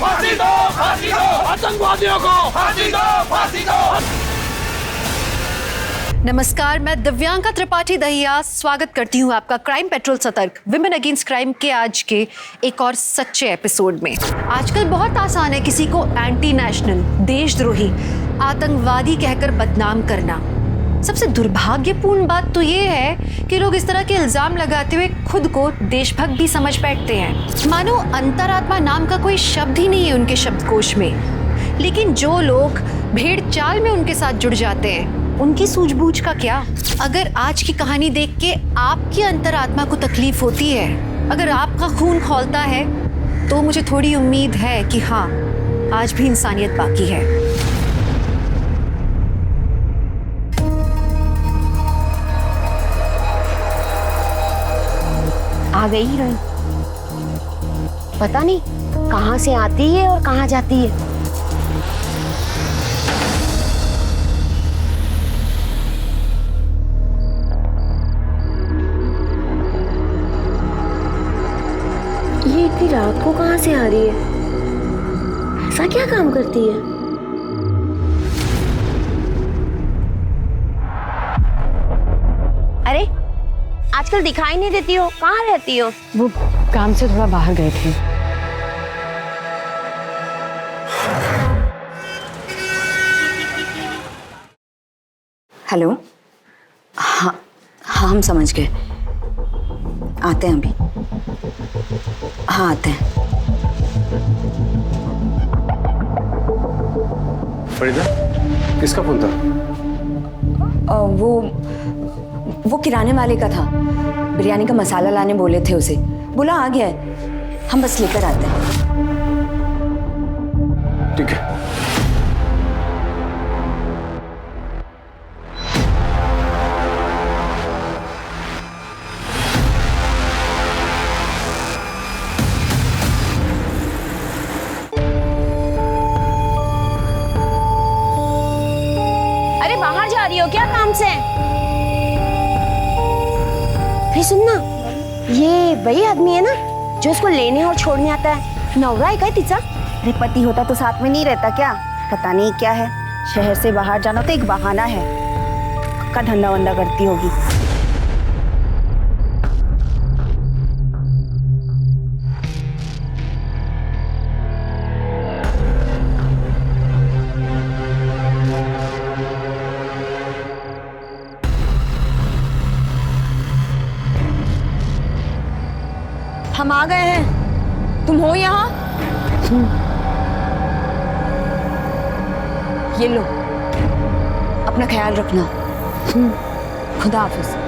फांसी दो, फांसी दो, आतंकवादियों को फांसी दो, फांसी दो। नमस्कार, मैं दिव्यांका त्रिपाठी दहिया स्वागत करती हूँ आपका क्राइम पेट्रोल सतर्क विमेन अगेंस्ट क्राइम के आज के एक और सच्चे एपिसोड में। आजकल बहुत आसान है किसी को एंटी नेशनल, देशद्रोही, आतंकवादी कहकर बदनाम करना। सबसे दुर्भाग्यपूर्ण बात तो ये है कि लोग इस तरह के इल्जाम लगाते हुए खुद को देशभक्त भी समझ बैठते हैं, मानो अंतरात्मा नाम का कोई शब्द ही नहीं है उनके शब्दकोश में। लेकिन जो लोग भेड़ चाल में उनके साथ जुड़ जाते हैं, उनकी सूझबूझ का क्या? अगर आज की कहानी देख के आपकी अंतरात्मा को तकलीफ होती है, अगर आपका खून खौलता है, तो मुझे थोड़ी उम्मीद है कि हाँ, आज भी इंसानियत बाकी है। आ गई हीरोइन। पता नहीं कहाँ से आती है और कहाँ जाती है। ये इतनी रात को कहाँ से आ रही है? ऐसा क्या काम करती है? अरे आजकल दिखाई नहीं देती हो, कहाँ रहती हो? वो काम से थोड़ा बाहर गए थे। हेलो। हाँ हाँ, हम समझ गए, आते हैं अभी। हाँ आते हैं। फरीदा, किसका फोन था? वो किराने वाले का था। बिरयानी का मसाला लाने बोले थे उसे, बोला आ गया है, हम बस लेकर आते हैं। ठीक है। अरे बाहर जा रही हो क्या काम से? फिर सुनना, ये वही आदमी है ना जो उसको लेने और छोड़ने आता है? नवरा है क्या तिचा? अरे पति होता तो साथ में नहीं रहता क्या? पता नहीं क्या है, शहर से बाहर जाना तो एक बहाना है। पक्का धंधा वंदा करती होगी। हम आ गए हैं, तुम हो यहाँ? ये लो, अपना ख्याल रखना। खुदा हाफिज।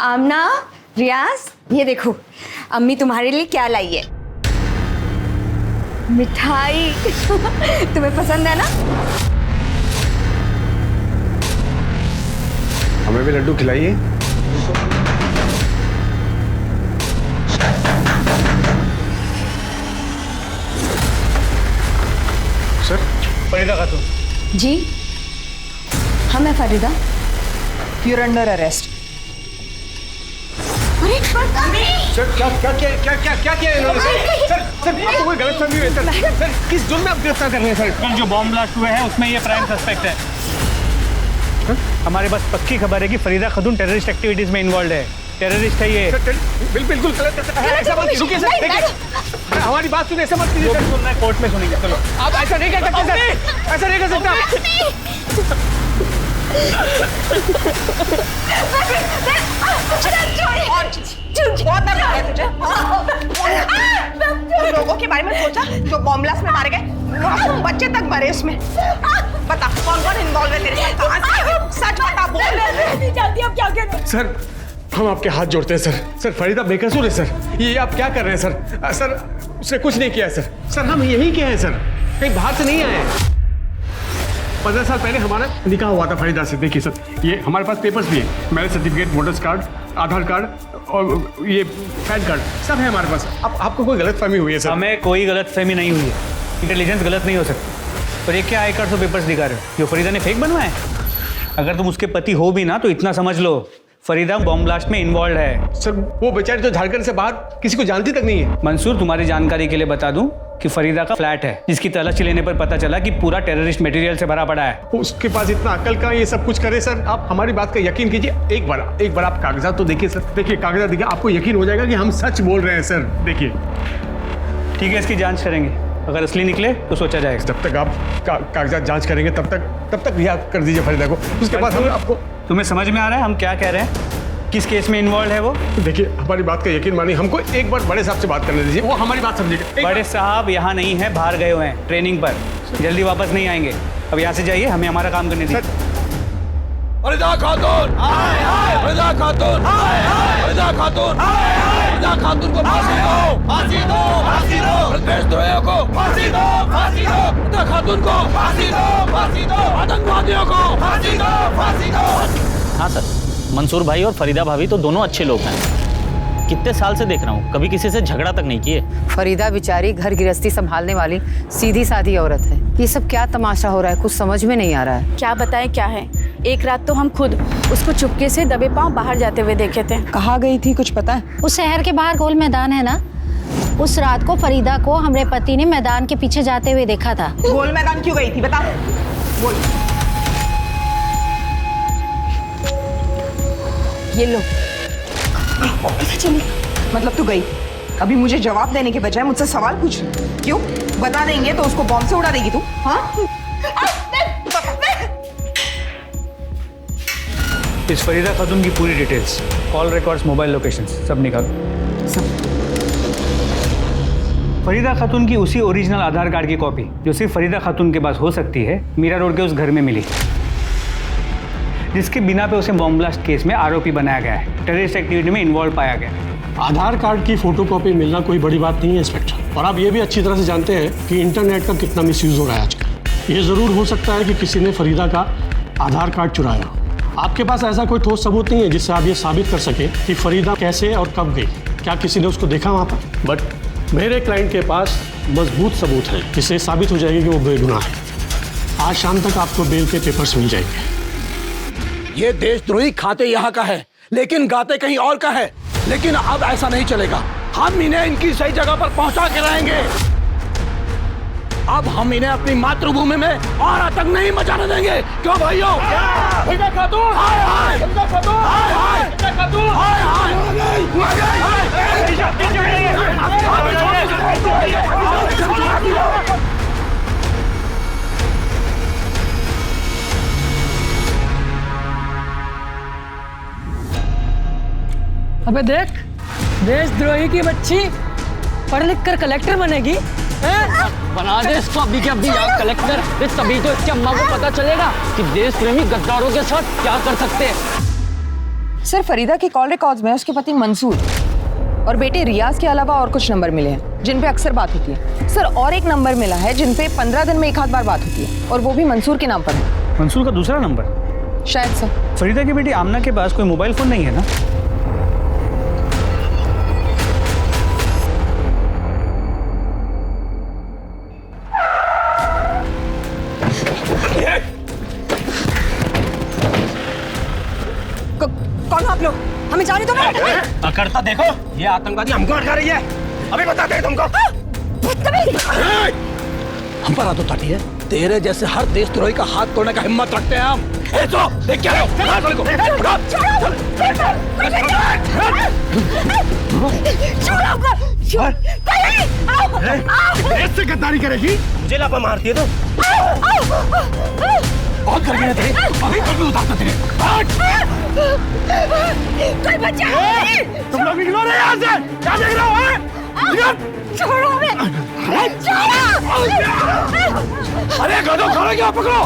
आमना, रियाज, ये देखो अम्मी तुम्हारे लिए क्या लाई है। मिठाई। तुम्हें पसंद है ना? हमें भी लड्डू खिलाइए। सर, फरीदा खातून। जी हाँ, मैं फरीदा। You're under arrest. अरे सर क्या किया इन्होंने? सर आपको कोई गलतफहमी हुई है? सर किस जुर्म में आप गिरफ्तार कर रहे हैं? सर कल जो बॉम्ब ब्लास्ट हुए हैं उसमें ये प्राइम सस्पेक्ट है। हमारे पास पक्की खबर है कि फरीदा खातून टेररिस्ट एक्टिविटीज में इन्वॉल्व है। टेररिस्ट है ये। बिल्कुल गलत है। ऐसा मत कीजिए। रुकिए सर, देखिए हमारी बात सुनिए, ऐसा मत कीजिए जो सर। भी सुनना है कोर्ट में सुनेंगे। चलो आप ऐसा नहीं कर सकते सर, ऐसा नहीं कर सकता। बहुत डर लगा है तुझे? उन लोगों के बारे में सोचा जो बॉम्ब ब्लास्ट में मारे गए? मासूम बच्चे तक मरे इसमें। बता कौन कौन इन्वॉल्व है तेरे साथ? कहाँ से आए? सच बता, बोल। नहीं जानती अब क्या कहना। सर हम आपके हाथ जोड़ते हैं सर। सर फरीदा बेकसूर है सर। ये आप क्या कर रहे हैं सर? सर उसने कुछ नहीं किया है सर। सर हम यहीं के हैं सर, कहीं बाहर से नहीं आए हैं। 15 साल पहले हमारा निकाह हुआ था फरीदा से। देखिए सर, ये हमारे पास पेपर्स भी हैं, मैरिज सर्टिफिकेट, वोटर्स कार्ड, आधार कार्ड और ये पैन कार्ड सब है हमारे पास। आपको कोई गलतफहमी हुई है सर? हमें कोई गलतफहमी नहीं हुई है। इंटेलिजेंस गलत नहीं हो सकती। पर ये क्या आई कार्ड और पेपर्स दिखा रहे हो जो फरीदा ने फेक बनवाए? अगर तुम उसके पति हो भी ना तो इतना समझ लो, फरीदा बॉम्ब ब्लास्ट में इन्वॉल्व है। सर वो बेचारी तो झारखंड से बाहर किसी को जानती तक नहीं है। मंसूर, तुम्हारी जानकारी के लिए बता दूं कि फरीदा का फ्लैट है जिसकी तलाशी लेने पर पता चला कि पूरा टेररिस्ट मटेरियल से भरा पड़ा है। उसके पास इतना अक्ल का ये सब कुछ करे सर। आप हमारी बात का यकीन कीजिए। एक बार आप कागजात तो देखिए सर। देखिए कागजात देखिए, आपको यकीन हो जाएगा कि हम सच बोल रहे हैं सर। देखिए। ठीक है, इसकी जांच करेंगे। अगर असली निकले तो सोचा जाएगा। जब तक आप कागजात जांच करेंगे तब तक रिहा कर दीजिए फरीदा को। उसके बाद हम आपको। तुम्हें समझ में आ रहा है हम क्या कह रहे हैं? किस केस में इन्वॉल्व है वो? देखिए हमारी बात का यकीन मानिए, हमको एक बार बड़े साहब से बात करने दीजिए, वो हमारी बात समझेंगे। बड़े साहब यहाँ नहीं है, बाहर गए हुए हैं ट्रेनिंग पर, जल्दी वापस नहीं आएंगे। अब यहाँ से जाइए, हमें हमारा काम करने दीजिए। फरीदा खातून, फरीदा खातून, फरीदा खातून, फरीदा खातून को फांसी दो, फांसी दो, फांसी दो, देशद्रोहियों को फांसी दो, फांसी दो, फरीदा खातून को फांसी दो, फांसी दो, आतंकवादियों को फांसी दो, फांसी दो। हाँ सर, मंसूर भाई और फरीदा भाभी तो दोनों अच्छे लोग हैं। कितने साल से देख रहा हूँ, कभी किसी से झगड़ा तक नहीं किए। फरीदा बेचारी घर गृहस्थी संभालने वाली सीधी सादी औरत है। ये सब क्या तमाशा हो रहा है, कुछ समझ में नहीं आ रहा है। क्या बताएं क्या है। एक रात तो हम खुद उसको चुपके से दबे पांव बाहर जाते हुए देखे थे। कहाँ गई थी कुछ पता है? उस शहर के बाहर गोल मैदान है ना, उस रात को फरीदा को हमारे पति ने मैदान के पीछे जाते हुए देखा था। गोल मैदान क्यों गई थी बता, बोल। ये लो। चली मतलब तू गई, अभी मुझे जवाब देने के बजाय मुझसे सवाल पूछ रही? क्यों? बता देंगे तो उसको बॉम्ब से उड़ा देगी तू? हाँ? इस फरीदा खातून की पूरी details, call records, mobile locations सब निकालो। फरीदा खातून की उसी ओरिजिनल आधार कार्ड की कॉपी जो सिर्फ फरीदा खातून के पास हो सकती है, मीरा रोड के उस घर में मिली, जिसके बिना पे उसे बॉम्ब ब्लास्ट केस में आरोपी बनाया गया है, टेररिस्ट एक्टिविटी में इन्वॉल्व पाया गया। आधार कार्ड की फोटोकॉपी मिलना कोई बड़ी बात नहीं है इंस्पेक्टर, और आप ये भी अच्छी तरह से जानते हैं कि इंटरनेट का कितना मिसयूज हो रहा है आजकल। ये ज़रूर हो सकता है कि किसी ने फरीदा का आधार कार्ड चुराया। आपके पास ऐसा कोई ठोस सबूत नहीं है जिससे आप ये साबित कर सकें कि फरीदा कैसे और कब गई? क्या किसी ने उसको देखा वहाँ पर? बट मेरे क्लाइंट के पास मजबूत सबूत है जिससे साबित हो जाएगी कि वो बेगुनाह है। आज शाम तक आपको बेल के पेपर्स मिल जाएंगे। ये देशद्रोही खाते यहाँ का है लेकिन गाते कहीं और का है। लेकिन अब ऐसा नहीं चलेगा, हम इन्हें इनकी सही जगह पर पहुंचा के रहेंगे। अब हम इन्हें अपनी मातृभूमि में और आतंक नहीं मचाने देंगे। क्यों भाइयों? फरीदा खातून, फरीदा खातून, फरीदा खातून, अबे देख, देशद्रोही की बच्ची पढ़ लिख कर कलेक्टर बनेगी। बना दे इसको अभी के अभी यार कलेक्टर। तभी तो इसकी अम्मा को पता चलेगा कि देशप्रेमी गद्दारों के साथ क्या कर सकते हैं। सर फरीदा के कॉल रिकॉर्ड्स में उसके पति मंसूर और बेटे रियाज के अलावा और कुछ नंबर मिले हैं जिन पे अक्सर बात होती है। सर और एक नंबर मिला है जिन पे 15 दिन में एक आध बार बात होती है, और वो भी मंसूर के नाम पर है। मंसूर का दूसरा नंबर? शायद सर। फरीदा की बेटी आमना के पास कोई मोबाइल फोन नहीं है ना? कौन आप लोग? हमें जाने दो। करता देखो, ये आतंकवादी हमको अटका रही है। अभी बताते हैं तुमको। हम पर आदत आती है, तेरे जैसे हर देशद्रोही का हाथ तोड़ने का हिम्मत रखते हैं हम। तो देख क्या हो ऐसे गद्दारी करेगी? मुझे लापा मारती है तो बहुत कर गया तेरे अभी कर भी उतारता तेरे कोई बच्चा तुम लोग निकलो रे यहाँ से। क्या देख रहे हो? छोड़ो हमें, अरे गधों खड़े क्या पकड़ो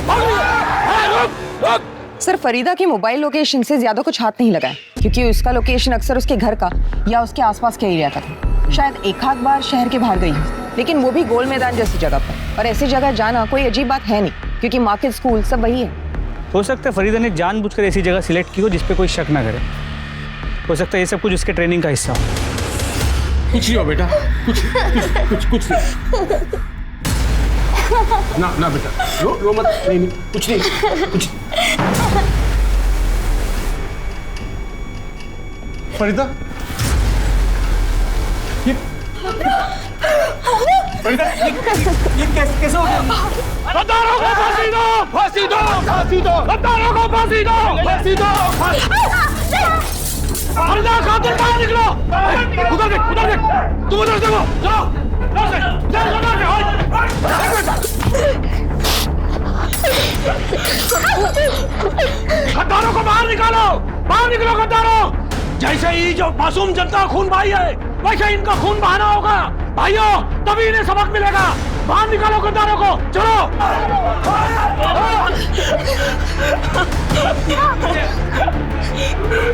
रुक रुक। सर फरीदा की मोबाइल लोकेशन से ज्यादा कुछ हाथ नहीं लगा है क्योंकि उसका लोकेशन अक्सर उसके घर का या उसके आसपास के एरिया का था। शायद एक आध बार शहर के बाहर गई है, लेकिन वो भी गोल मैदान जैसी जगह पर। और ऐसी जगह जाना कोई अजीब बात है नहीं क्योंकि मार्केट स्कूल सब वही है। हो सकता है फरीदा ने जानबूझकर ऐसी जगह सिलेक्ट की हो जिस पे कोई शक ना करे। हो सकता है ये सब कुछ उसके ट्रेनिंग का हिस्सा हो। कुछ नहीं हो बेटा, कुछ नहीं। ना बेटा, रो मत। नहीं, कुछ नहीं। फरीदा, फरीदा ये कैसे हो गया? गद्दारों को फांसी दो, फांसी दो, फांसी दो, गद्दारों को फांसी दो, फांसी दो। फरीदा खातून बाहर निकलो। उधर देख, तुम उधर देखो, जाओ गद्दारों को बाहर निकालो गद्दारों। जैसे ही जो मासूम जनता का खून बहाई है वैसे इनका खून बहाना होगा भाइयों, तभी इन्हें सबक मिलेगा। बाहर निकालो गद्दारों को, चलो।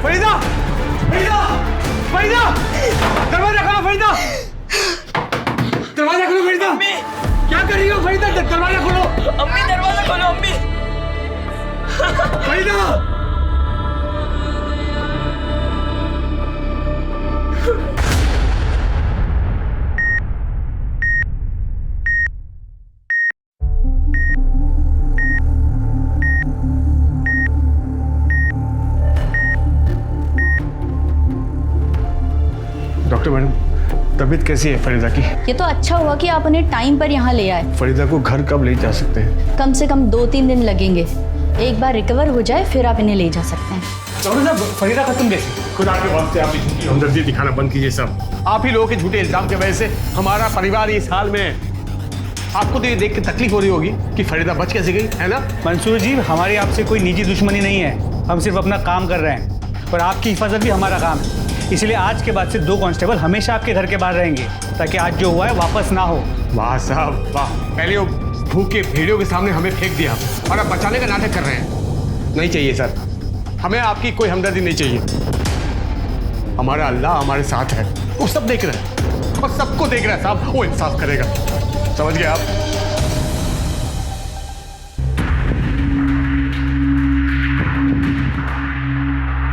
फरीदा, दरवाजा खोलो फरीदा, दरवाजा खोलो फरीदा। क्या कर रही हो फरीदा? दरवाजा खोलो। अम्मी दरवाजा खोलो अम्मी। फरीदा, डॉक्टर मैडम, तबीयत कैसी है फरीदा की? ये तो अच्छा हुआ कि आप उन्हें टाइम पर यहाँ ले आए। फरीदा को घर कब ले जा सकते हैं? कम से कम 2-3 दिन लगेंगे। एक बार रिकवर हो जाए फिर आप इन्हें ले जा सकते हैं। डॉक्टर साहब, फरीदा खत्म कैसे? खुदा के वास्ते आप झूठी हमदर्दी दिखाना बंद कीजिए सब। आप ही लोगों के झूठे इल्जाम की वजह से हमारा परिवार इस हाल में है। आपको तो ये देख के तकलीफ हो रही होगी कि फरीदा बच कैसे गई, है ना? मंसूर जी, हमारी आपसे कोई निजी दुश्मनी नहीं है। हम सिर्फ अपना काम कर रहे हैं और आपकी हिफाजत भी हमारा काम है। इसलिए आज के बाद से 2 कांस्टेबल हमेशा आपके घर के बाहर रहेंगे ताकि आज जो हुआ है वापस ना हो। वाह साहब वाह, पहले वो भूखे भेड़ियों के सामने हमें फेंक दिया और अब बचाने का नाटक कर रहे हैं। नहीं चाहिए सर, हमें आपकी कोई हमदर्दी नहीं चाहिए। हमारा अल्लाह हमारे साथ है, वो सब देख रहा है और सबको देख रहा है साहब, वो इंसाफ करेगा। समझ गए आप?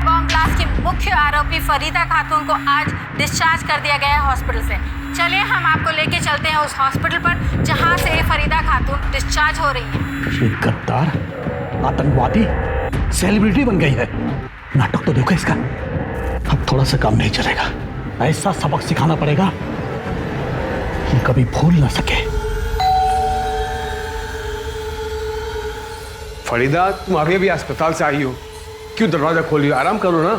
बॉम्ब ब्लास्ट की मुख्य आरोपी फरीदा खातून को आज डिस्चार्ज कर दिया गया है हॉस्पिटल से। चलिए हम आपको लेके चलते हैं उस हॉस्पिटल पर जहां से फरीदा खातून डिस्चार्ज हो रही है। ये गद्दार, आतंकवादी, सेलिब्रिटी बन गई है। नाटक तो देखो इसका। अब थोड़ा सा काम नहीं चलेगा, ऐसा सबक सिखाना पड़ेगा कि कभी भूल ना सके। फरीदा, तुम अभी अस्पताल से आई हो, क्यों दरवाजा खोली हो? आराम करो ना।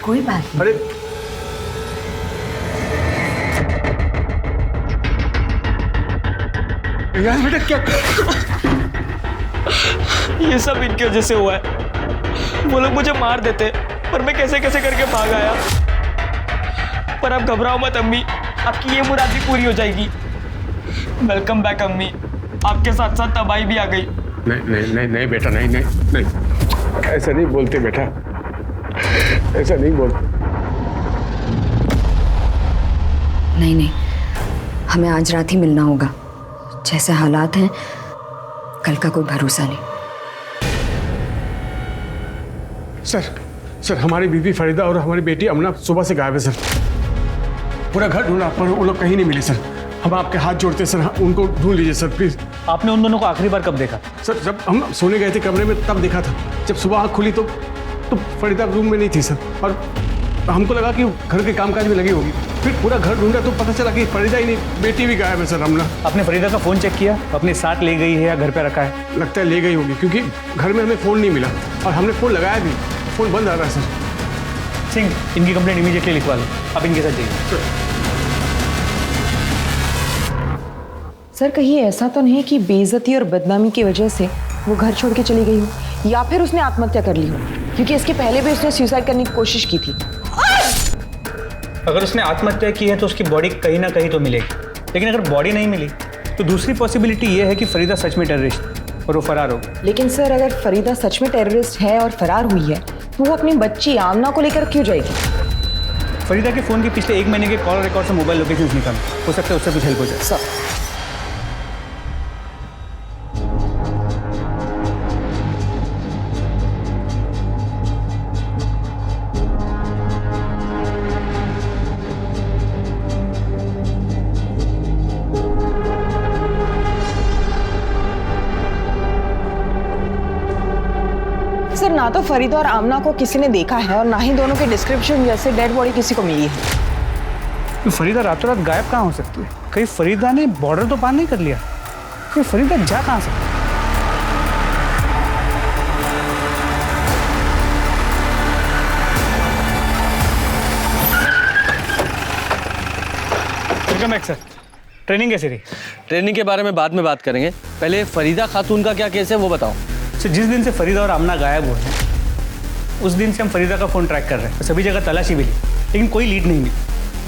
कोई बात नहीं। अरे यार बेटा, क्या ये सब इनकी वजह से हुआ है। वो लोग मुझे मार देते पर मैं कैसे कैसे करके भाग आया। पर अब घबराओ मत अम्मी, आपकी ये मुराद भी पूरी हो जाएगी। वेलकम बैक अम्मी, आपके साथ साथ तबाही भी आ गई। नहीं बेटा, नहीं, ऐसा नहीं बोलते बेटा, ऐसा नहीं बोलते। नहीं, हमें आज रात ही मिलना होगा। जैसे हालात हैं, कल का कोई भरोसा नहीं। सर, हमारी बीवी फरीदा और हमारी बेटी अमना सुबह से गायब है सर। पूरा घर ढूंढा पर वो लोग कहीं नहीं मिले सर। हम आपके हाथ जोड़ते सर, उनको ढूंढ लीजिए सर प्लीज। आपने उन दोनों को आखिरी बार कब देखा? सर, जब हम सोने गए थे कमरे में तब देखा था। जब सुबह आँख खुली तो फरीदा रूम में नहीं थी सर। और हमको लगा कि घर के कामकाज में लगी होगी। फिर पूरा घर ढूंढा तो पता चला कि फरीदा ही नहीं, बेटी भी गायब है सर। हमने आपने फरीदा का फ़ोन चेक किया? अपने साथ ले गई है या घर पे रखा है? लगता है ले गई होगी, क्योंकि घर में हमें फ़ोन नहीं मिला और हमने फ़ोन लगाया भी, फ़ोन बंद आ रहा है सर। सिंह, इनकी कंप्लेंट इमीडिएटली लिखवा लो। आप इनके साथ जाइए। सर कहीं ऐसा तो नहीं कि बेइज्जती और बदनामी की वजह से वो घर छोड़ के चली गई हो या फिर उसने आत्महत्या कर ली हो, क्योंकि इसके पहले भी उसने सुसाइड करने की कोशिश की थी। अगर उसने आत्महत्या की है तो उसकी बॉडी कहीं ना कहीं तो मिलेगी, लेकिन अगर बॉडी नहीं मिली तो दूसरी पॉसिबिलिटी ये है कि फरीदा सच में टेररिस्ट और वो फरार हो। लेकिन सर अगर फरीदा सच में टेररिस्ट है और फरार हुई है तो वो अपनी बच्ची आमना को लेकर क्यों जाएगी? फरीदा के फ़ोन के पिछले 1 महीने के कॉल रिकॉर्ड से मोबाइल लोकेशन निकाल, हो सकता है उससे कुछ हेल्प हो जाए। सर सर ना तो फरीदा और आमना को किसी ने देखा है और ना ही दोनों के डिस्क्रिप्शन जैसे डेड बॉडी किसी को मिली है। तो फरीदा रातों रात गायब कहाँ हो सकती है? कहीं फरीदा ने बॉर्डर तो पार नहीं कर लिया? कहीं फरीदा जा कहाँ सकती है? Welcome back sir. ट्रेनिंग कैसी रही? ट्रेनिंग के बारे में बाद में बात करेंगे, पहले फरीदा खातून का क्या केस है वो बताओ। सर जिस दिन से फरीदा और आमना गायब हुए हैं उस दिन से हम फरीदा का फ़ोन ट्रैक कर रहे हैं, सभी जगह तलाशी भी ली लेकिन कोई लीड नहीं मिली।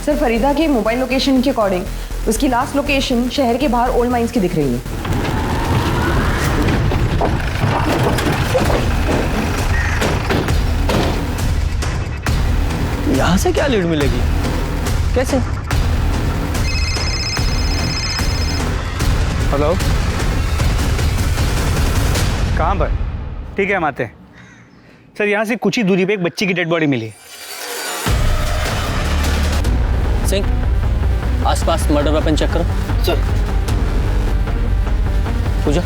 सर फरीदा के मोबाइल लोकेशन के अकॉर्डिंग उसकी लास्ट लोकेशन शहर के बाहर ओल्ड माइंस की दिख रही है। यहाँ से क्या लीड मिलेगी? कैसे? हेलो, कहाँ पर? ठीक है हम आते हैं। सर यहाँ से कुछ ही दूरी पे एक बच्ची की डेड बॉडी मिली है। सिंह, आसपास मर्डर वेपन चेक करो। सर। पूजा,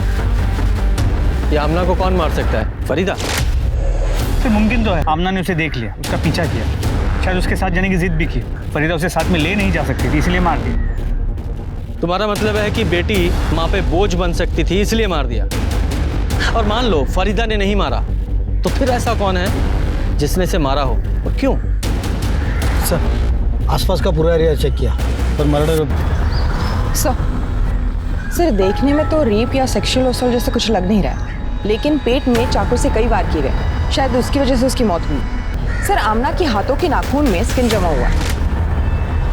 ये आमना को कौन मार सकता है? फरीदा? सर मुमकिन तो है आमना ने उसे देख लिया, उसका पीछा किया, शायद उसके साथ जाने की जिद भी की। फरीदा उसे साथ में ले नहीं जा सकती थी इसलिए मार दी। तुम्हारा मतलब है कि बेटी माँ पे बोझ बन सकती थी इसलिए मार दिया। और मान लो फरीदा ने नहीं मारा तो फिर ऐसा कौन है जिसने इसे मारा हो और क्यों? सर आसपास का पूरा एरिया चेक किया पर मर्डर। सर देखने में तो रेप या सेक्सुअल असॉल्ट जैसे कुछ लग नहीं रहा है, लेकिन पेट में चाकू से कई वार किए गए, शायद उसकी वजह से उसकी मौत हुई। सर आमना के हाथों के नाखून में स्किन जमा हुआ।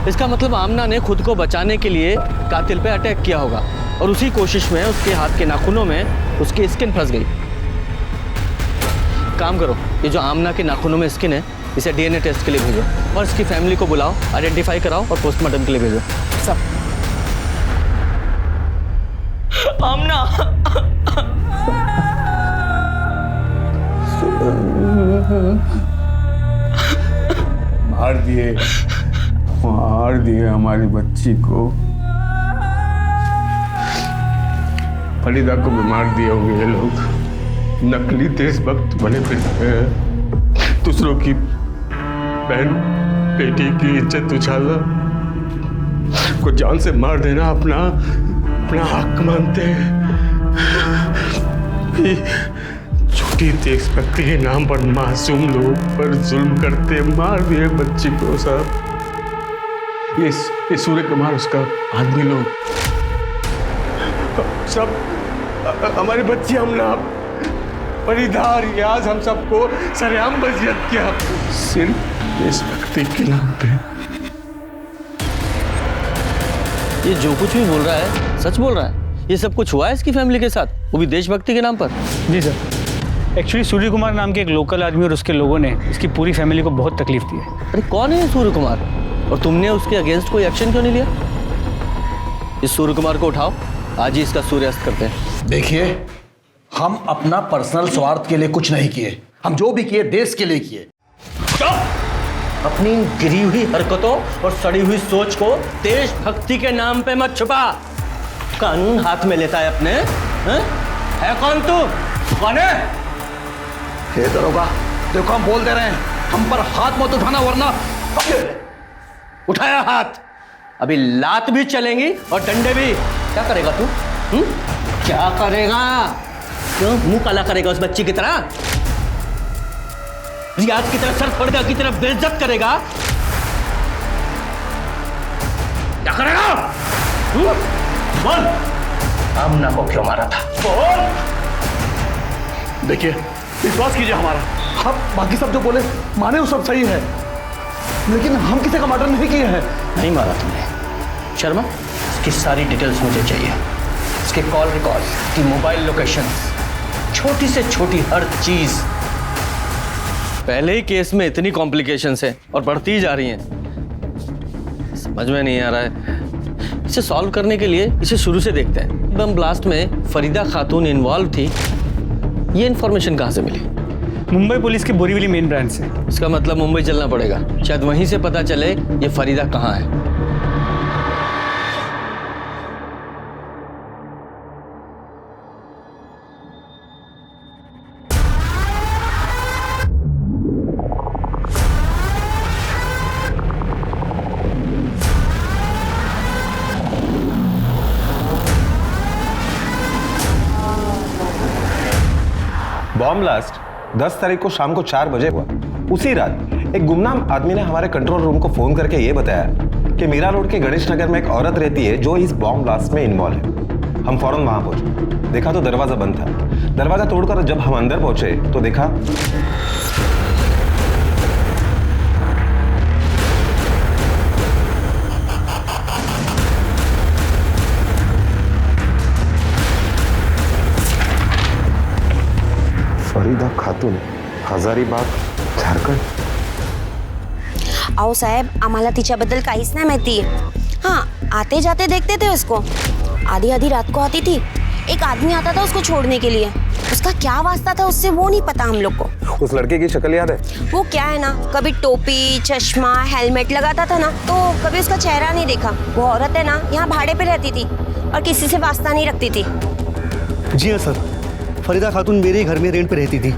इसका मतलब आमना ने खुद को बचाने के लिए कातिल पे अटैक किया होगा और उसी कोशिश में उसके हाथ के नाखूनों में उसकी स्किन फंस गई। काम करो, ये जो आमना के नाखूनों में स्किन है इसे डीएनए टेस्ट के लिए भेजो और इसकी फैमिली को बुलाओ, आइडेंटिफाई कराओ और पोस्टमार्टम के लिए भेजो। सब आमना मार दिए हमारी बच्ची को। फरीदा को भी मार दिए होंगे ये लोग। नकली देशभक्त बने फिरते हैं, दूसरों की बहन बेटी की इज्जत उछालना, को जान से मार देना अपना हक मानते हैं। झूठी देशभक्ति के नाम पर मासूम लोग पर जुल्म करते मार दिए बच्ची को। साहब ये सूर्य कुमार उसका आदमी लोग सब हमारी बच्ची हमने फरीदा रियाज हम सबको सरेआम बजियत किया सिर्फ देशभक्ति के नाम पे। ये जो कुछ भी बोल रहा है सच बोल रहा है? ये सब कुछ हुआ है इसकी फैमिली के साथ, वो भी देशभक्ति के नाम पर? जी सर, एक्चुअली सूर्य कुमार नाम के एक लोकल आदमी और उसके लोगों ने इसकी पूरी फैमिली को बहुत तकलीफ दी है। अरे कौन है सूर्य कुमार और तुमने उसके अगेंस्ट कोई एक्शन क्यों नहीं लिया? इस सूर्य कुमार को उठाओ, आज ही इसका सूर्यास्त करते हैं। देखिए हम अपना पर्सनल स्वार्थ के लिए कुछ नहीं किए, हम जो भी किए देश के लिए किए। अपनी गिरी हुई हरकतों और सड़ी हुई सोच को देशभक्ति के नाम पे मत छुपा। कानून हाथ में लेता है अपने। है कौन तू? कौन है? हे दरोगा देखो हम बोल दे रहे हैं, हम पर हाथ मत उठाना वरना उठाया हाथ। अभी लात भी चलेंगी और डंडे भी। क्या करेगा तू? क्या करेगा? क्यों मुंह काला करेगा उस बच्ची की तरह? रियाज की तरह सर फड़गा की तरह बेइज्जत करेगा? क्या करेगा? बोल। आमना को क्यों मारा था? बोल। देखिए, विश्वास कीजिए हमारा। हम बाकी सब जो बोले माने वो सब सही है, लेकिन हम किसी का मर्डर नहीं किए हैं। नहीं मारा तुमने। शर्मा, इसकी सारी डिटेल्स मुझे चाहिए। इसके कॉल रिकॉर्ड, इसकी मोबाइल लोकेशन, छोटी से छोटी हर चीज। पहले ही केस में इतनी कॉम्प्लिकेशंस है और बढ़ती जा रही हैं। समझ में नहीं आ रहा है। इसे सॉल्व करने के लिए इसे शुरू से देखते हैं। बम ब्लास्ट में फरीदा खातून इन्वॉल्व थी, ये इन्फॉर्मेशन कहाँ से मिली? मुंबई पुलिस के बोरीवली मेन ब्रांच से। इसका मतलब मुंबई चलना पड़ेगा, शायद वहीं से पता चले ये फरीदा कहाँ है। बॉम्ब ब्लास्ट 10 तारीख को शाम को 4 बजे हुआ। उसी रात एक गुमनाम आदमी ने हमारे कंट्रोल रूम को फोन करके ये बताया कि मीरा रोड के गणेश नगर में एक औरत रहती है जो इस बॉम्ब ब्लास्ट में इन्वॉल्व है। हम फौरन वहां पहुंचे, देखा तो दरवाजा बंद था। दरवाजा तोड़कर जब हम अंदर पहुंचे तो देखा फरीदा खातून, हजारीबाग, झारखंड। आओ साहेब, आम्हाला तिच्याबद्दल काहीच नाही माहिती। हाँ, आते जाते देखते थे उसको। आधी आधी रात को आती थी। एक आदमी आता था उसको छोड़ने के लिए। उसका क्या वास्ता था उससे वो नहीं पता हम लोग को। उस लड़के की शक्ल याद है? वो क्या है ना, कभी टोपी, चश्मा, हेलमेट लगाता था ना, तो कभी उसका चेहरा नहीं देखा। वो औरत है ना, यहाँ भाड़े पे रहती थी और किसी से वास्ता नहीं रखती थी। जी हाँ सर, फरीदा खातून मेरे ही घर में रेंट पे रहती थी।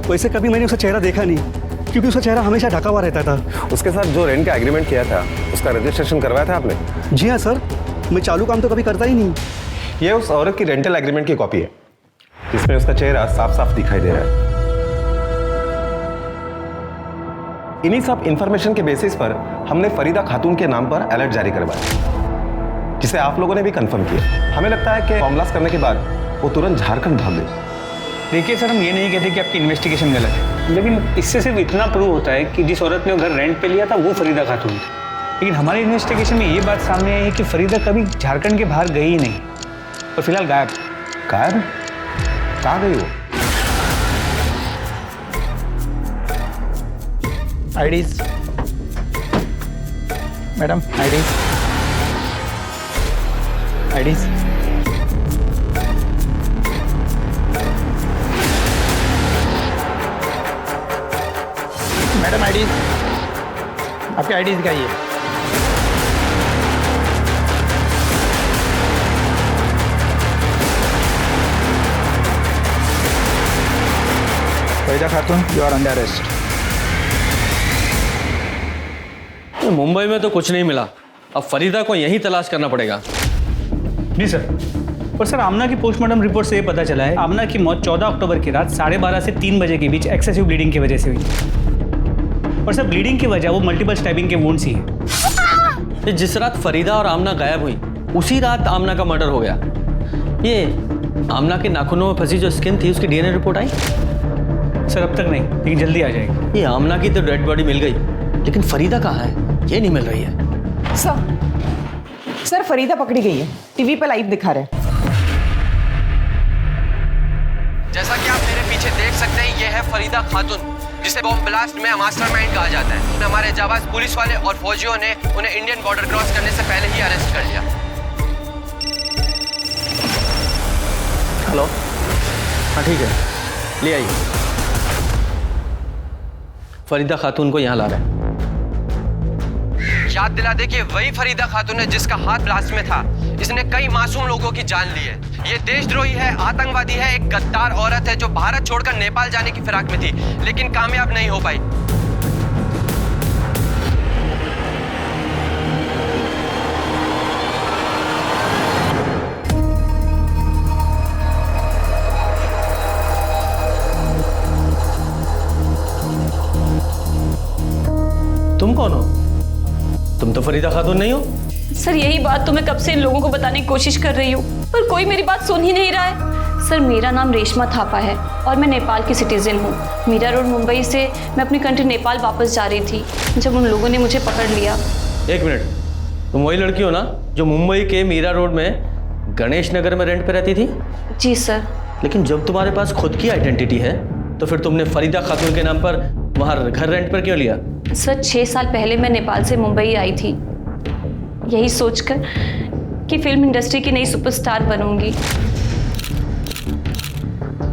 वैसे कभी मैंने उसका चेहरा देखा नहीं, क्योंकि उसका चेहरा हमेशा ढका हुआ रहता था। उसके साथ जो रेंट का एग्रीमेंट किया था उसका रजिस्ट्रेशन करवाया था आपने? जी हाँ सर, मैं चालू काम तो कभी करता ही नहीं। ये उस औरत की रेंटल एग्रीमेंट की कॉपी है, जिसमें उसका चेहरा साफ साफ दिखाई दे रहा है। इन्हीं सब इंफॉर्मेशन के बेसिस पर हमने फरीदा खातून के नाम पर अलर्ट जारी करवाया, जिसे आप लोगों ने भी कंफर्म किया। हमें लगता है कि बॉम्ब ब्लास्ट करने के बाद वो तुरंत झारखंड भाग गई। देखिए सर, हम ये नहीं कहते कि आपकी इन्वेस्टिगेशन गलत है, लेकिन इससे सिर्फ इतना प्रूव होता है कि जिस औरत ने घर रेंट पे लिया था वो फरीदा खातून थी। लेकिन हमारी इन्वेस्टिगेशन में ये बात सामने आई है कि फरीदा कभी झारखंड के बाहर गई ही नहीं और फिलहाल गायब। गायब? कहाँ गई वो? IDs madam, IDs IDs. Madam IDs, आपकी आईडीज दिखाइए। Farida Khatun, you are under arrest. Mumbai में तो कुछ नहीं मिला, अब फरीदा को यहीं तलाश करना पड़ेगा। जी सर। और सर, आमना की पोस्टमार्टम रिपोर्ट से ये पता चला है आमना की मौत 14 अक्टूबर की रात 12:30 से 3 बजे के बीच एक्सेसिव ब्लीडिंग की वजह से हुई। और सर, ब्लीडिंग की वजह वो मल्टीपल स्टैबिंग के वुंड्स ही है। जिस रात फरीदा और आमना गायब हुई उसी रात आमना का मर्डर हो गया। ये आमना के नाखूनों में फंसी जो स्किन थी उसकी डीएनए रिपोर्ट आई? सर अब तक नहीं, लेकिन जल्दी आ जाएगी। ये आमना की तो डेड बॉडी मिल गई, लेकिन फरीदा कहाँ है ये नहीं मिल रही है। सर फरीदा पकड़ी गई है, टीवी पे लाइव दिखा रहे हैं। जैसा कि आप मेरे पीछे देख सकते हैं, ये है फरीदा खातून, जिसे बॉम्ब ब्लास्ट में मास्टरमाइंड कहा जाता है। हमारे जाबाज पुलिस वाले और फौजियों ने उन्हें इंडियन बॉर्डर क्रॉस करने से पहले ही अरेस्ट कर लिया। हेलो, हाँ ठीक है, ले आइए। फरीदा खातून को यहाँ ला रहे हैं। याद दिला दे कि वही फरीदा खातून है जिसका हाथ ब्लास्ट में था। इसने कई मासूम लोगों की जान ली है। ये देशद्रोही है, आतंकवादी है, एक गद्दार औरत है जो भारत छोड़कर नेपाल जाने की फिराक में थी, लेकिन कामयाब नहीं हो पाई। कौन हो? तुम तो फरीदा खातून नहीं हो। सर यही बात तो मैं कब से इन लोगों को बताने की कोशिश कर रही हूँ, पर कोई मेरी बात सुन ही नहीं रहा है। सर मेरा नाम रेशमा थापा है और मैं नेपाल की सिटीजन हूँ। मीरा रोड मुंबई से मैं अपनी कंट्री नेपाल वापस जा रही थी जब उन लोगों ने मुझे पकड़ लिया। एक मिनट, तुम वही लड़की हो ना जो मुंबई के मीरा रोड में गणेश नगर में रेंट पे रहती थी? जी सर। लेकिन जब तुम्हारे पास खुद की आइडेंटिटी है तो फिर तुमने फरीदा खातून के नाम पर वहाँ घर रेंट पर क्यों लिया? सर 6 साल पहले मैं नेपाल से मुंबई आई थी, यही सोचकर कि फिल्म इंडस्ट्री की नई सुपरस्टार बनूंगी।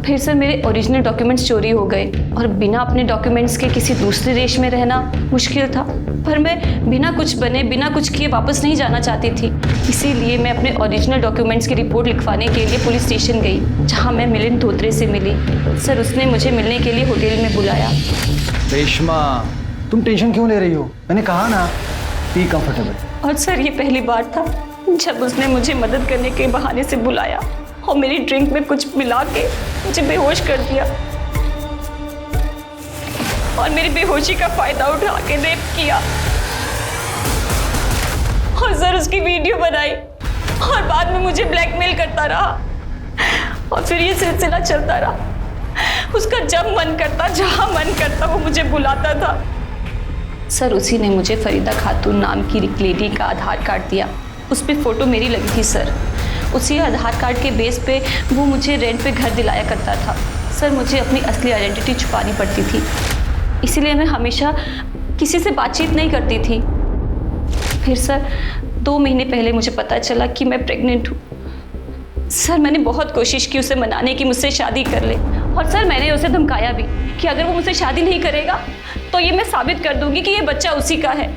फिर सर मेरे ओरिजिनल डॉक्यूमेंट्स चोरी हो गए और बिना अपने डॉक्यूमेंट्स के किसी दूसरे देश में रहना मुश्किल था, पर मैं बिना कुछ बने बिना कुछ किए वापस नहीं जाना चाहती थी। इसीलिए मैं अपने ओरिजिनल डॉक्यूमेंट्स की रिपोर्ट लिखवाने के लिए पुलिस स्टेशन गई, जहां मैं मिलिंद धोत्रे से मिली। सर उसने मुझे मिलने के लिए होटल में बुलाया। रेशमा, तुम टेंशन क्यों ले रही हो? मैंने कहा ना, बी कंफर्टेबल। और सर ये पहली बार था जब उसने मुझे मदद करने के बहाने से बुलाया और मेरी ड्रिंक में कुछ मिला के मुझे बेहोश कर दिया और मेरी बेहोशी का फायदा उठा के रेप किया और सर उसकी वीडियो बनाई और बाद में मुझे ब्लैकमेल करता रहा और फिर ये सिलसिला चलता रहा। उसका जब मन करता, जहां मन करता वो मुझे बुलाता था। सर उसी ने मुझे फरीदा खातून नाम की एक लेडी का आधार कार्ड दिया, उस पर फोटो मेरी लगी थी सर। उसी आधार कार्ड के बेस पे वो मुझे रेंट पे घर दिलाया करता था। सर मुझे अपनी असली आइडेंटिटी छुपानी पड़ती थी, इसीलिए मैं हमेशा किसी से बातचीत नहीं करती थी। फिर सर 2 महीने पहले मुझे पता चला कि मैं प्रेग्नेंट हूँ। सर मैंने बहुत कोशिश की उसे मनाने की मुझसे शादी कर ले, और सर मैंने उसे धमकाया भी कि अगर वो मुझसे शादी नहीं करेगा तो ये मैं साबित कर दूंगी कि ये बच्चा उसी का है।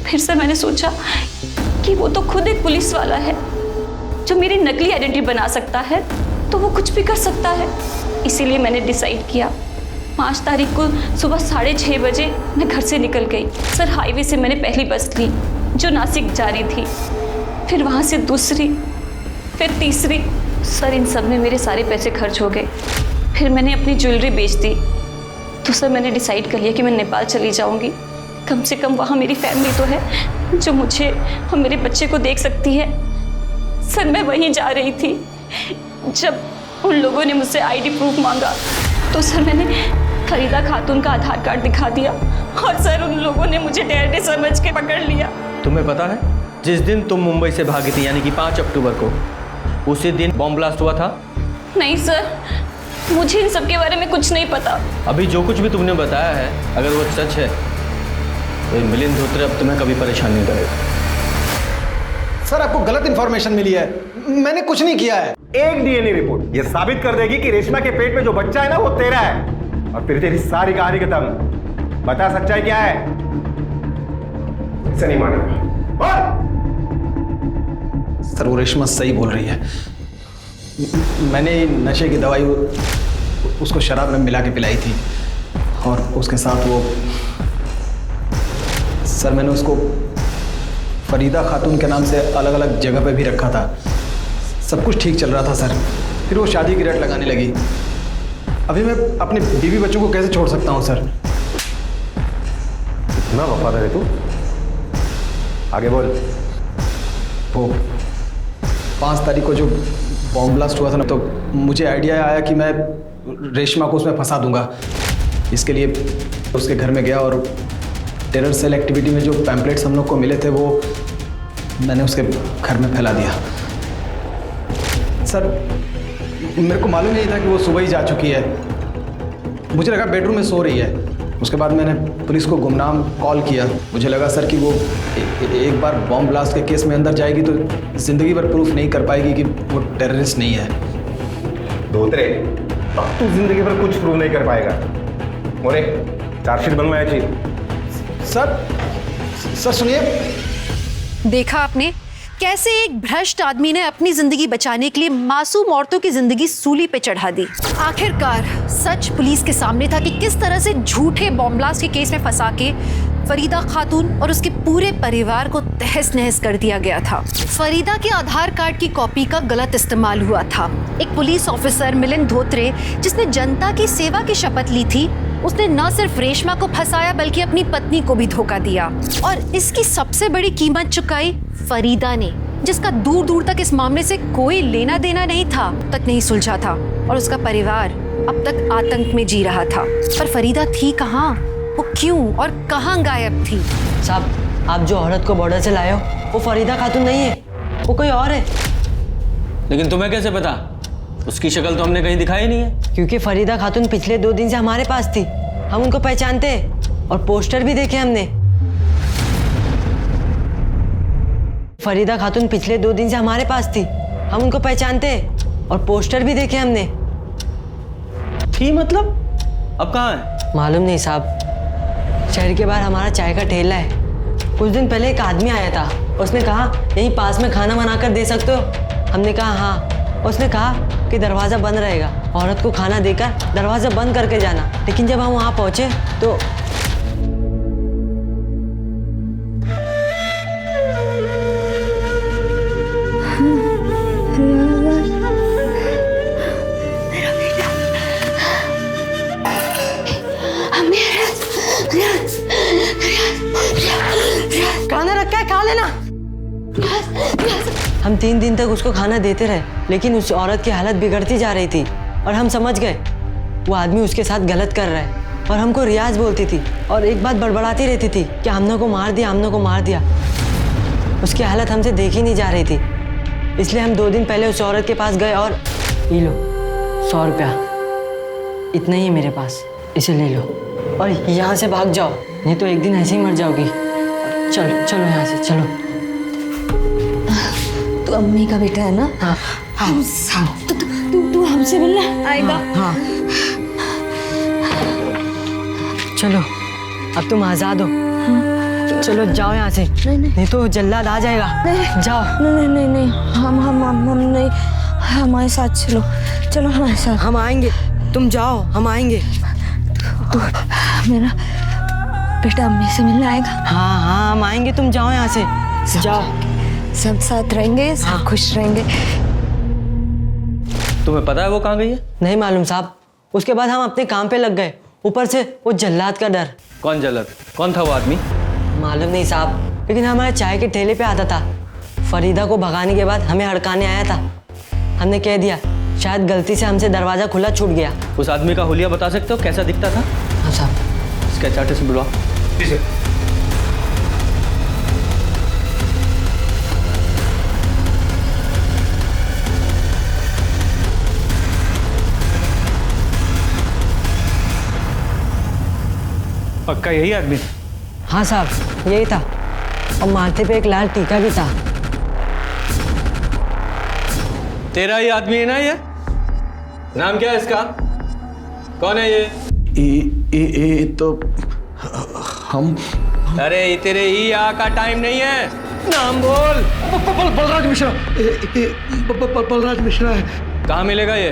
फिर सर मैंने सोचा कि वो तो खुद एक पुलिस वाला है जो मेरी नकली आइडेंटिटी बना सकता है, तो वो कुछ भी कर सकता है। इसीलिए मैंने डिसाइड किया 5 तारीख को सुबह 6:30 बजे मैं घर से निकल गई। सर हाईवे से मैंने पहली बस ली जो नासिक जा रही थी, फिर वहाँ से दूसरी, फिर तीसरी। सर इन सब में मेरे सारे पैसे खर्च हो गए। फिर मैंने अपनी ज्वेलरी बेच दी। तो सर मैंने डिसाइड कर लिया कि मैं नेपाल चली जाऊँगी। कम से कम वहाँ मेरी फैमिली तो है जो मुझे और मेरे बच्चे को देख सकती है। सर मैं वहीं जा रही थी जब उन लोगों ने मुझसे आईडी प्रूफ मांगा, तो सर मैंने फरीदा खातून का आधार कार्ड दिखा दिया और सर उन लोगों ने मुझे टेररिस्ट समझ के पकड़ लिया। तुम्हें पता है जिस दिन तुम मुंबई से भागी थी यानी कि 5 अक्टूबर को, उसी दिन बॉम्ब ब्लास्ट हुआ था? नहीं सर, मुझे इन सब के बारे में कुछ नहीं पता। अभी जो कुछ भी तुमने बताया है अगर वो सच है तो मिलिंद धोत्रे अब तुम्हें कभी परेशान नहीं करेगा। सर आपको गलत इंफॉर्मेशन मिली है, मैंने कुछ नहीं किया है। एक डीएनए रिपोर्ट ये साबित कर देगी कि रेशमा के पेट में जो बच्चा है ना वो तेरा है, और फिर तेरी सारी कहानी खत्म। बता सच्चाई क्या है? इसे नहीं मानेगा। सर वो रेशमा सही बोल रही है। मैंने नशे की दवाई उसको शराब में मिला के पिलाई थी और उसके साथ वो, सर मैंने उसको फरीदा खातून के नाम से अलग अलग जगह पे भी रखा था। सब कुछ ठीक चल रहा था सर, फिर वो शादी की रट लगाने लगी। अभी मैं अपने बीवी बच्चों को कैसे छोड़ सकता हूँ सर? इतना वफादार है तू? आगे बोल। वो 5 तारीख को जो बॉम्ब ब्लास्ट हुआ था ना, तो मुझे आइडिया आया कि मैं रेशमा को उसमें फंसा दूंगा। इसके लिए उसके घर में गया और टेरर सेल एक्टिविटी में जो पैम्पलेट्स हम लोग को मिले थे वो मैंने उसके घर में फैला दिया। सर मेरे को मालूम नहीं था कि वो सुबह ही जा चुकी है। मुझे लगा बेडरूम में सो रही है। उसके बाद मैंने पुलिस को गुमनाम कॉल किया। मुझे लगा सर कि वो एक बार बॉम्ब ब्लास्ट के केस में अंदर जाएगी तो ज़िंदगी भर प्रूफ नहीं कर पाएगी कि वो टेररिस्ट नहीं है। धोत्रे, अब तू जिंदगी भर कुछ प्रूव नहीं कर पाएगा। मोरे चार्जशीट बनवाया चाहिए। सर सुनिए। देखा आपने कैसे एक भ्रष्ट आदमी ने अपनी जिंदगी बचाने के लिए मासूम औरतों की जिंदगी सूली पे चढ़ा दी। आखिरकार सच पुलिस के सामने था कि किस तरह से झूठे बॉम्ब ब्लास्ट के केस में फंसा के फरीदा खातून और उसके पूरे परिवार को तहस नहस कर दिया गया था। फरीदा के आधार कार्ड की कॉपी का गलत इस्तेमाल हुआ था। एक पुलिस ऑफिसर मिलिंद धोत्रे जिसने जनता की सेवा की शपथ ली थी, उसने न सिर्फ रेशमा को फंसाया बल्कि अपनी पत्नी को भी धोखा दिया और इसकी सबसे बड़ी कीमत चुकाई फरीदा ने, जिसका दूर दूर तक इस मामले से कोई लेना देना नहीं था, तक नहीं सुलझा था और उसका परिवार अब तक आतंक में जी रहा था। पर फरीदा थी कहाँ, वो क्यों और कहाँ गायब थी? साहब, आप जो औरत को बॉर्डर से लाए हो वो फरीदा खातून नहीं है, वो कोई और है। लेकिन तुम्हें कैसे पता? उसकी शक्ल तो हमने कहीं दिखाई नहीं है। क्योंकि फरीदा खातून पिछले 2 दिन से हमारे पास थी, हम उनको पहचानते हैं और पोस्टर भी देखे हमने। फरीदा खातून पिछले 2 दिन से हमारे पास थी, हम उनको पहचानते हैं और पोस्टर भी देखे हमने। थी मतलब? अब कहाँ है? मालूम नहीं साहब, शहर के बाहर हमारा चाय का ठेला है। कुछ दिन पहले एक आदमी आया था, उसने कहा यहीं पास में खाना बनाकर दे सकते हो? हमने कहा हाँ। उसने कहा कि दरवाज़ा बंद रहेगा, औरत को खाना देकर दरवाज़ा बंद करके जाना। लेकिन जब हम वहाँ पहुँचे तो खाना रखा है, खा लेना। हम 3 दिन तक उसको खाना देते रहे, लेकिन उस औरत की हालत बिगड़ती जा रही थी और हम समझ गए वो आदमी उसके साथ गलत कर रहा है। और हमको रियाज बोलती थी और एक बात बड़बड़ाती रहती थी कि हमने को मार दिया, हमने को मार दिया। उसकी हालत हमसे देखी नहीं जा रही थी, इसलिए हम 2 दिन पहले उस औरत के पास गए और ये लो 100 रुपया, इतना ही है मेरे पास, इसे ले लो और यहाँ से भाग जाओ, नहीं तो एक दिन ऐसे ही मर जाओगी। चलो चलो यहाँ से चलो। तू अम्मी का बेटा है ना? हाँ हाँ। तू हमसे मिलना आएगा? हाँ। चलो अब तुम आजाद हो। चलो जाओ यहाँ से, नहीं तो जल्लाद आ जाएगा। जाओ। नहीं, हम नहीं, हमारे साथ चलो, चलो हमारे साथ। हम आएंगे, तुम जाओ, हम आएंगे। तू मेरा बेटा अम्मी से मिलने आएगा? हाँ, हम आएंगे, तुम जाओ यहाँ से, जाओ। सब साथ रहेंगे, सब खुश रहेंगे। तुम्हें पता है वो कहाँ गई है? नहीं मालूम साहब, उसके बाद हम अपने काम पे लग गए, ऊपर से वो जल्लाद का डर। कौन जल्लाद? कौन था वो आदमी? मालूम नहीं साहब, लेकिन हमारे चाय के ठेले पे आता था। फरीदा को भगाने के बाद हमें हड़काने आया था। हमने कह दिया शायद गलती से हमसे दरवाजा खुला छूट गया। उस आदमी का हुलिया बता सकते हो, कैसा दिखता था? हाँ साहब। इसका चार्ट से बुलाओ। पक्का यही आदमी? हाँ साहब, यही था और माथे पे एक लाल टीका भी था। तेरा ही आदमी है ना ये? नाम क्या है इसका? कौन है ये? ये तो हम। अरे ये तेरे ई आ का टाइम नहीं है, नाम बोल। बलराज मिश्रा। बलराज मिश्रा है। कहाँ मिलेगा ये?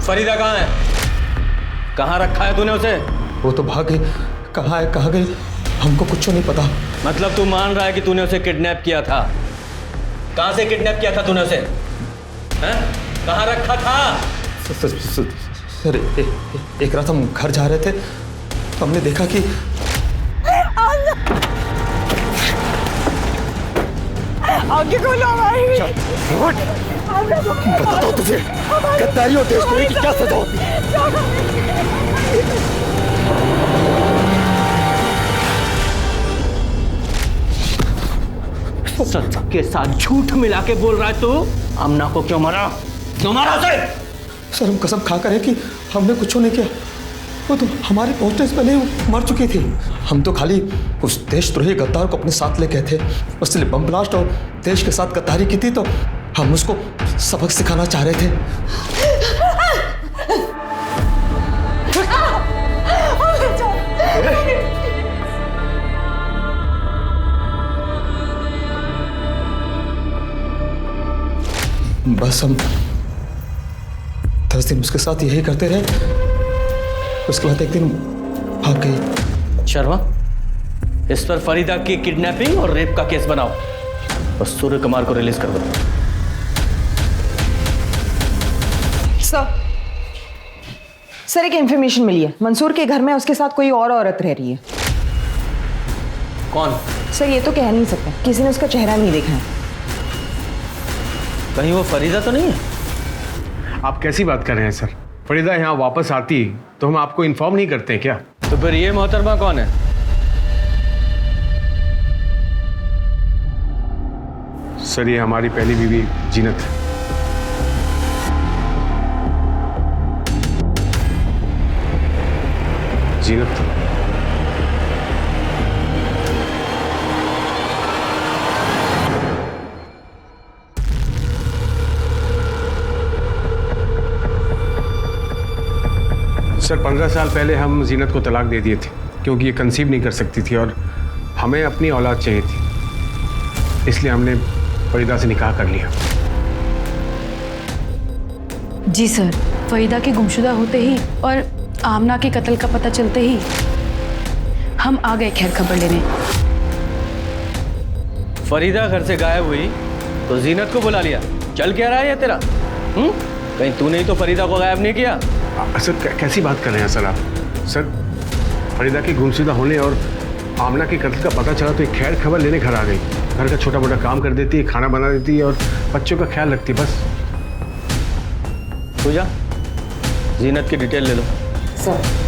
फरीदा कहाँ है? कहाँ रखा है तूने उसे? वो तो भाग गई। कहाँ है, कहाँ गई, हमको कुछ नहीं पता। मतलब तू मान रहा है कि तूने उसे किडनैप किया था? कहाँ से किडनैप किया था तूने उसे? हैं? कहाँ रखा था? सर एक रात हम घर जा रहे थे तो हमने देखा कि आगे खोलो हमारी। बताता हूँ तुझे गद्दारी और देशद्रोही की क्या सजा होती है। सच के साथ झूठ मिला के बोल रहा है तू? आमना को क्यों मारा? क्यों मारा उसे? सर हम कसम खा कर है कि हमने कुछ नहीं किया। वो तो हमारे पहुंचने से पहले मर चुकी थी। हम तो खाली उस देशद्रोही गद्दार को अपने साथ ले गए थे। उसने बम ब्लास्ट और देश के साथ गद्दारी की थी तो हम उसको सबक सिखाना चाह रहे थे। बस हम 10 दिन उसके साथ यही करते रहे। उसके बाद एक दिन भाग गई। शर्मा, इस पर फरीदा की किडनैपिंग और रेप का केस बनाओ और सूर्य कुमार को रिलीज कर दो। सर एक इन्फॉर्मेशन मिली है, मंसूर के घर में उसके साथ कोई और औरत रह रही है। कौन? सर ये तो कह नहीं सकते, किसी ने उसका चेहरा नहीं देखा है। कहीं वो फरीदा तो नहीं है? आप कैसी बात कर रहे हैं सर? फरीदा यहाँ वापस आती तो हम आपको इन्फॉर्म नहीं करते क्या? तो फिर ये मोहतरमा कौन है? सर ये हमारी पहली बीवी जीनत है। जीनत सर 15 साल पहले हम जीनत को तलाक दे दिए थे क्योंकि ये कंसीव नहीं कर सकती थी और हमें अपनी औलाद चाहिए थी, इसलिए हमने फरीदा से निकाह कर लिया। जी सर, फरीदा के गुमशुदा होते ही और आमना के कत्ल का पता चलते ही हम आ गए खैर खबर लेने। फरीदा घर से गायब हुई तो जीनत को बुला लिया। चल क्या रहा है ये तेरा? कहीं तूने ही तो फरीदा को गायब नहीं किया? सर कैसी बात कर रहे हैं सर आप? सर फरीदा के गुमशुदा होने और आमना के कत्ल का पता चला तो एक खैर खबर लेने घर आ गई। घर का छोटा मोटा काम कर देती है, खाना बना देती है और बच्चों का ख्याल रखती है, बस। पूजा, जीनत की डिटेल ले लो। सर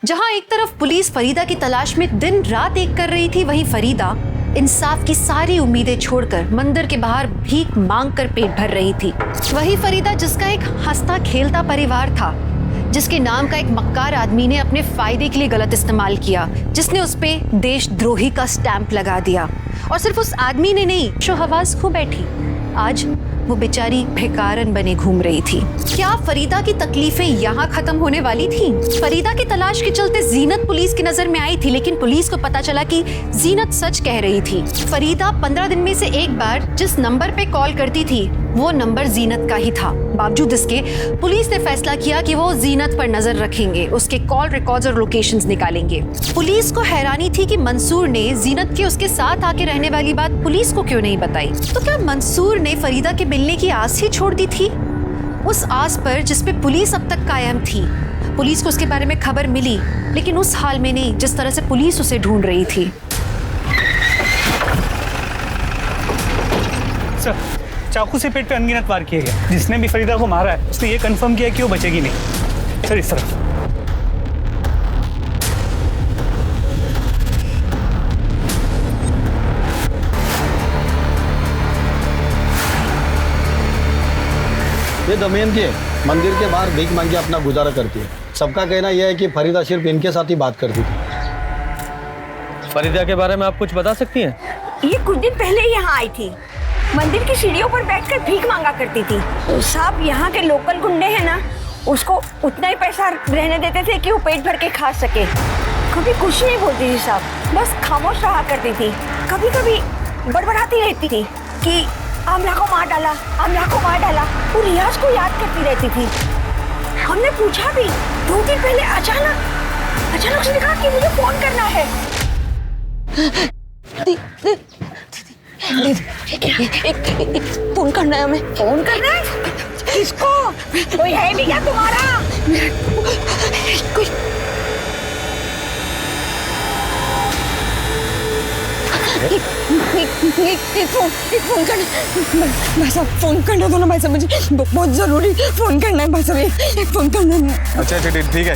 जहां एक तरफ पुलिस फरीदा की तलाश में दिन रात एक कर रही थी, वहीं फरीदा इंसाफ की सारी उम्मीदें छोड़कर मंदिर के बाहर भीख मांगकर पेट भर रही थी। वही फरीदा जिसका एक हंसता खेलता परिवार था, जिसके नाम का एक मक्कार आदमी ने अपने फायदे के लिए गलत इस्तेमाल किया, जिसने उस पे देशद्रोही का स्टैंप लगा दिया। और सिर्फ उस आदमी ने नहीं, जो हवास खो बैठी, आज वो बेचारी भिखारन बने घूम रही थी। क्या फरीदा की तकलीफें यहाँ खत्म होने वाली थी? फरीदा की तलाश के चलते जीनत पुलिस की नजर में आई थी, लेकिन पुलिस को पता चला कि जीनत सच कह रही थी। फरीदा 15 दिन में से एक बार जिस नंबर पे कॉल करती थी, वो नंबर जीनत का ही था। बावजूद इसके पुलिस ने फैसला किया कि वो जीनत पर नजर रखेंगे, उसके कॉल रिकॉर्ड्स और लोकेशंस निकालेंगे। पुलिस को हैरानी थी कि मंसूर ने जीनत के उसके साथ आके रहने वाली बात पुलिस को क्यों नहीं बताई। तो क्या मंसूर ने फरीदा के मिलने की आस ही छोड़ दी थी? उस आस पर जिस पे पुलिस अब तक कायम थी। पुलिस को उसके बारे में खबर मिली, लेकिन उस हाल में नहीं जिस तरह से पुलिस उसे ढूंढ रही थी। सर, चाकू से पेट पे अनगिनत वार किए गए। जिसने भी फरीदा को मारा है उसने ये कंफर्म किया कि वो बचेगी नहीं। सर इस तरफ। ये दमयंती है, मंदिर के बाहर भीख मांग के अपना गुजारा करती है। सबका कहना यह है कि फरीदा सिर्फ इनके साथ ही बात करती थी। फरीदा के बारे में आप कुछ बता सकती हैं? ये कुछ दिन पहले यहाँ आई थी, मंदिर की सीढ़ियों पर बैठकर भीख मांगा करती थी। तो साहब यहाँ के लोकल गुंडे हैं ना, उसको उतना ही पैसा रहने देते थे कि वो पेट भर के खा सके। कभी कुछ नहीं बोलती थी साहब, बस खामोश रहा करती थी। कभी कभी बड़बड़ाती रहती थी कि आमला को मार डाला, आमला को मार डाला। वो रियाज को याद करती रहती थी। हमने पूछा भी, 2 दिन पहले अचानक उसने कहा कि मुझे फोन करना है। एक फोन करना है हमें। फोन करना है? किसको? कोई है भी क्या तुम्हारा? कोई एक फोन करना भाई साहब, फोन करना दो ना भाई साहब, मुझे बहुत जरूरी फोन करना है भाई साहब, एक फोन करना। अच्छा ठीक है।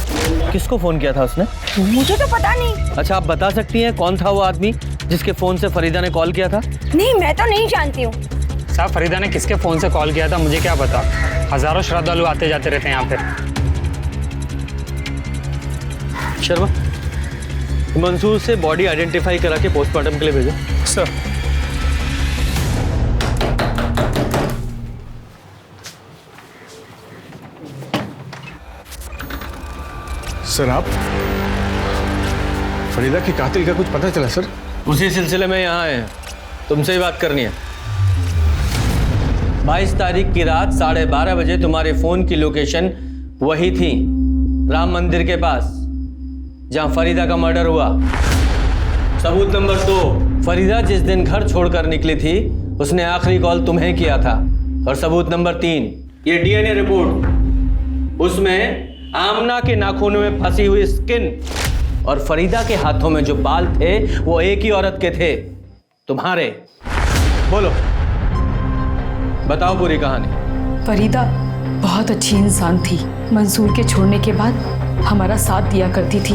किसको फोन किया था उसने? मुझे तो पता नहीं। अच्छा आप बता सकती हैं कौन था वो आदमी जिसके फोन से फरीदा ने कॉल किया था? नहीं, मैं तो नहीं जानती हूँ साहब। फरीदा ने किसके फोन से कॉल किया था मुझे क्या पता। हजारों श्रद्धालु आते जाते रहते हैं यहाँ पे। शर्मा, मंसूर से बॉडी आइडेंटिफाई करा के पोस्टमार्टम के लिए भेजो। सर। सर आप फरीदा के कातिल का कुछ पता चला सर? उसी सिलसिले में यहाँ आए हैं, तुमसे ही बात करनी है। 22 तारीख की रात 12:30 बजे तुम्हारे फोन की लोकेशन वही थी राम मंदिर के पास जहां फरीदा का मर्डर हुआ। सबूत नंबर 2, फरीदा जिस दिन घर छोड़कर निकली थी उसने आखिरी कॉल तुम्हें किया था। और सबूत नंबर 3, ये डीएनए रिपोर्ट, उसमें आमना के नाखूनों में फंसी हुई स्किन और फरीदा के हाथों में जो बाल थे वो एक ही औरत के थे, तुम्हारे। बोलो, बताओ पूरी कहानी। फरीदा बहुत अच्छी इंसान थी। मंसूर के छोड़ने के बाद हमारा साथ दिया करती थी।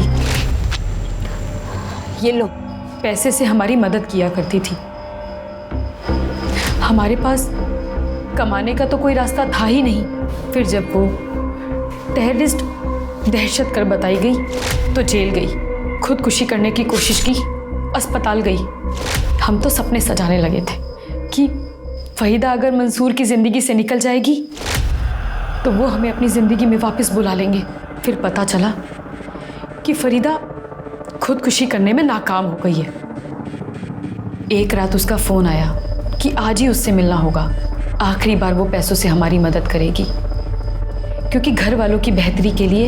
ये लो, पैसे से हमारी मदद किया करती थी। हमारे पास कमाने का तो कोई रास्ता था ही नहीं। फिर जब वो टेररिस्ट दहशत कर बताई गई तो जेल गई, खुदकुशी करने की कोशिश की, अस्पताल गई। हम तो सपने सजाने लगे थे कि फरीदा अगर मंसूर की ज़िंदगी से निकल जाएगी तो वो हमें अपनी ज़िंदगी में वापस बुला लेंगे। फिर पता चला कि फरीदा खुदकुशी करने में नाकाम हो गई है। एक रात उसका फ़ोन आया कि आज ही उससे मिलना होगा, आखिरी बार वो पैसों से हमारी मदद करेगी, क्योंकि घर वालों की बेहतरी के लिए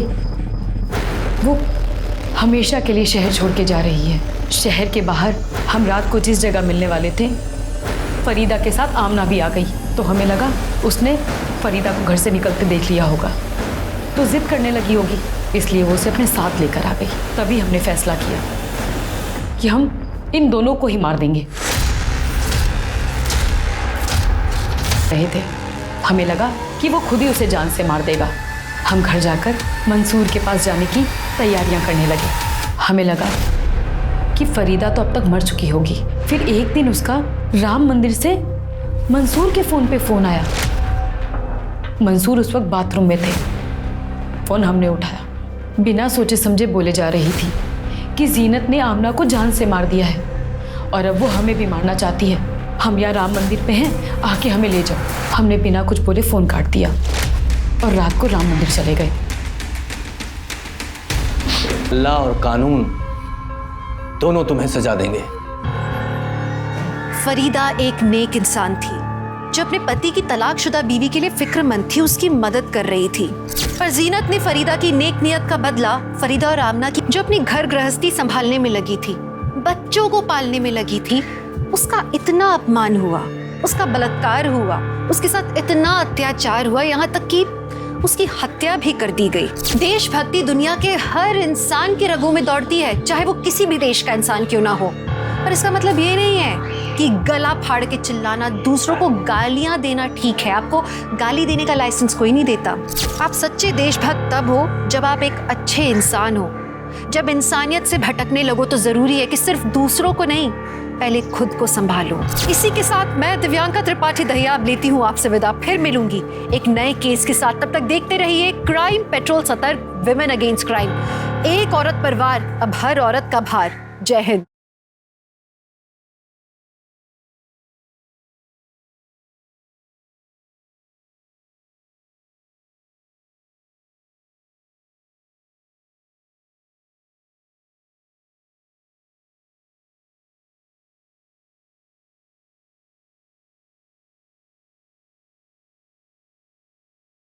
वो हमेशा के लिए शहर छोड़ के जा रही है। शहर के बाहर हम रात को जिस जगह मिलने वाले थे, फरीदा के साथ आमना भी आ गई, तो हमें लगा उसने फरीदा को घर से निकलते देख लिया होगा, तो जिद करने लगी होगी, इसलिए वो उसे अपने साथ लेकर आ गई। तभी हमने फैसला किया कि हम इन दोनों को ही मार देंगे। रहे थे, हमें लगा कि वो खुद ही उसे जान से मार देगा। हम घर जाकर मंसूर के पास जाने की तैयारियां करने लगे। हमें लगा कि फरीदा तो अब तक मर चुकी होगी। फिर एक दिन उसका राम मंदिर से मंसूर के फ़ोन पे फ़ोन आया। मंसूर उस वक्त बाथरूम में थे। फ़ोन हमने उठाया। बिना सोचे समझे बोले जा रही थी कि जीनत ने आमना को जान से मार दिया है और अब वो हमें भी मारना चाहती है। हम यहाँ राम मंदिर पे हैं, आके हमें ले जाओ। हमने बिना कुछ बोले फ़ोन काट दिया और रात को राम मंदिर चले गए। अल्लाह और कानून दोनों तुम्हें सजा देंगे। फरीदा एक नेक इंसान थी जो अपने पति की तलाकशुदा बीवी के लिए फिक्रमंद थी, उसकी मदद कर रही थी। पर जीनत ने फरीदा की नेक नियत का बदला फरीदा और आमना की, जो अपनी घर गृहस्थी संभालने में लगी थी, बच्चों को पालने में लगी थी, उसका इतना अपमान हुआ, उसका बलात्कार हुआ, उसके साथ इतना अत्याचार हुआ, यहाँ तक कि उसकी हत्या भी कर दी गई। देशभक्ति दुनिया के हर इंसान के रगों में दौड़ती है, चाहे वो किसी भी देश का इंसान क्यों ना हो। पर इसका मतलब ये नहीं है कि गला फाड़ के चिल्लाना, दूसरों को गालियां देना ठीक है। आपको गाली देने का लाइसेंस कोई नहीं देता। आप सच्चे देशभक्त तब हो जब आप एक अच्छे इंसान हो। जब इंसानियत से भटकने लगो तो जरूरी है कि सिर्फ दूसरों को नहीं, पहले खुद को संभालो। इसी के साथ मैं दिव्यांका त्रिपाठी दहिया अब लेती हूँ आपसे विदा। फिर मिलूंगी एक नए केस के साथ। तब तक देखते रहिए क्राइम पेट्रोल सतर्क, विमेन अगेंस्ट क्राइम। एक औरत पर वार, अब हर औरत का भार। जय हिंद।